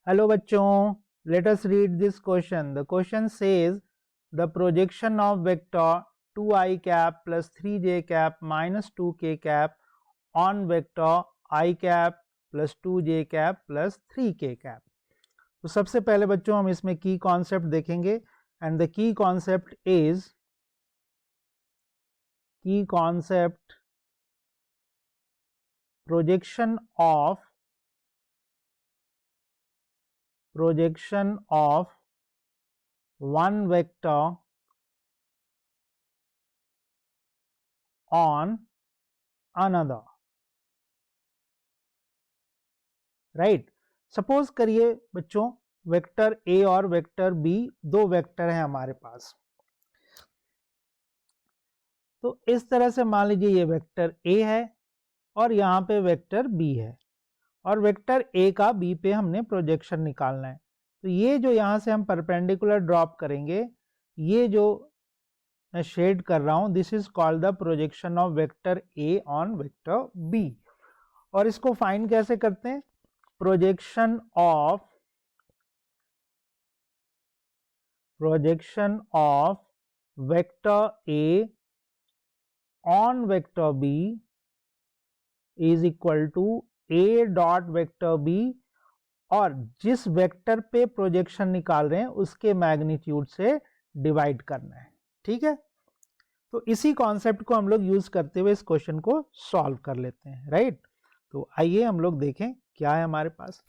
Hello बच्चों, let us read this question. The question says the projection of vector 2i cap plus 3j cap minus 2k cap on vector i cap plus 2j cap plus 3k cap. तो सबसे पहले बच्चों हम इसमें की concept देखेंगे and the key concept is projection of one vector on another. Right. Suppose करिए बच्चों वेक्टर ए और वेक्टर बी दो वेक्टर हैं हमारे पास. तो इस तरह से मान लीजिए ये वेक्टर ए है और यहाँ पे वेक्टर बी है और वेक्टर ए का बी पे हमने प्रोजेक्शन निकालना है. तो ये जो यहाँ से हम परपेंडिकुलर ड्रॉप करेंगे, ये जो मैं शेड कर रहा हूँ, this is called the projection of vector A on vector B. और इसको फाइंड कैसे करते हैं? Projection of vector A on vector B is equal to A dot vector B, और जिस वेक्टर पे प्रोजेक्शन निकाल रहे हैं उसके मैग्नीट्यूड से डिवाइड करना है. ठीक है. तो इसी कॉन्सेप्ट को हम लोग यूज करते हुए इस क्वेश्चन को सॉल्व कर लेते हैं. राइट. तो आइए हम लोग देखें क्या है हमारे पास.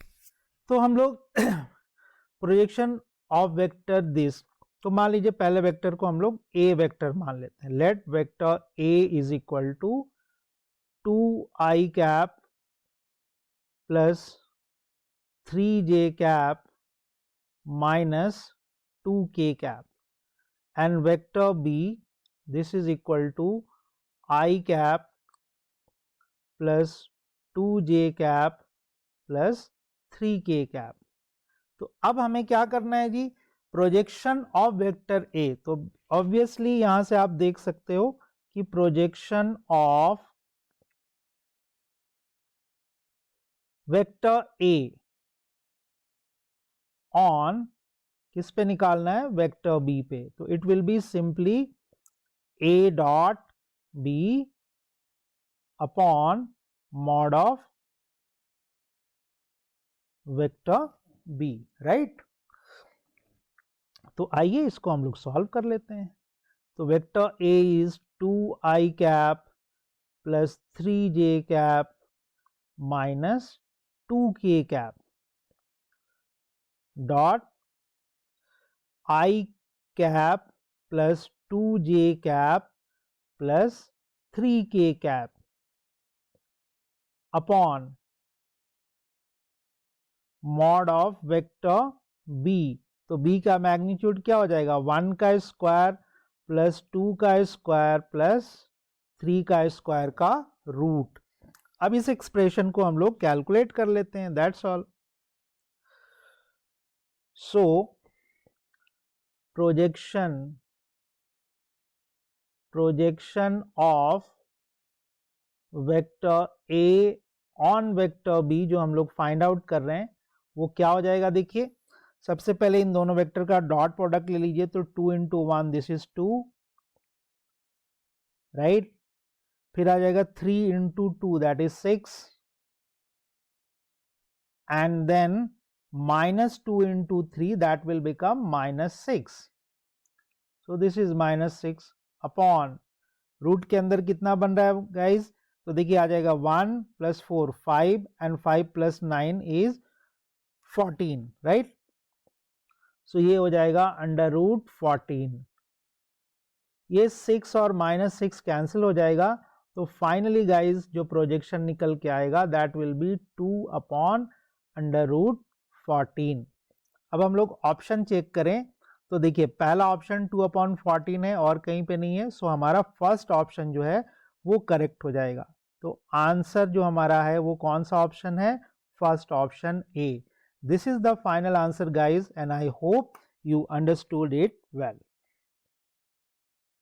तो हम लोग प्रोजेक्शन ऑफ वेक्टर दिस, तो मान लीजिए पहले वेक्टर को हम लोग ए वेक्टर मान लेते हैं. Let vector A is equal to 2i cap plus 3j cap minus 2k cap and vector B this is equal to i cap plus 2j cap plus 3k cap. तो अब हमें क्या करना है जी? Projection of vector A. तो obviously यहां से आप देख सकते हो कि projection of vector A on किस पे निकालना है? वेक्टर बी पे. तो it will be simply A dot B upon mod of vector B. Right. तो आइए इसको हम लोग सॉल्व कर लेते हैं. तो vector A is 2i cap plus 3j cap minus 2k cap dot i cap plus 2j cap plus 3k cap upon mod of vector B. तो b का मैग्नीट्यूड क्या हो जाएगा? 1 का स्क्वायर प्लस 2 का स्क्वायर प्लस 3 का square का root. अब इस एक्सप्रेशन को हम लोग कैलकुलेट कर लेते हैं. That's all. So projection of vector A on vector B जो हम लोग फाइंड आउट कर रहे हैं वो क्या हो जाएगा? देखिए सबसे पहले इन दोनों वेक्टर का डॉट प्रोडक्ट ले लीजिए. तो 2 into 1 दिस इज 2, राइट. फिर आ जाएगा 3 into 2 that is 6, and then minus 2 into 3 that will become minus 6. So this is minus 6 upon root के अंदर कितना बन रहा है गाइज? तो देखिए आ जाएगा 1 plus 4 5 and 5 plus 9 is 14, right. So ये हो जाएगा अंडर रूट 14. ये 6 और माइनस 6 कैंसिल हो जाएगा. तो फाइनली गाइज जो प्रोजेक्शन निकल के आएगा that will be 2 upon under root 14. अब हम लोग ऑप्शन चेक करें तो देखिए पहला ऑप्शन 2 अपॉन 14 है और कहीं पे नहीं है. सो हमारा फर्स्ट ऑप्शन जो है वो करेक्ट हो जाएगा. तो आंसर जो हमारा है वो कौन सा ऑप्शन है? First option A. This is the final answer guys, and I hope you understood it well.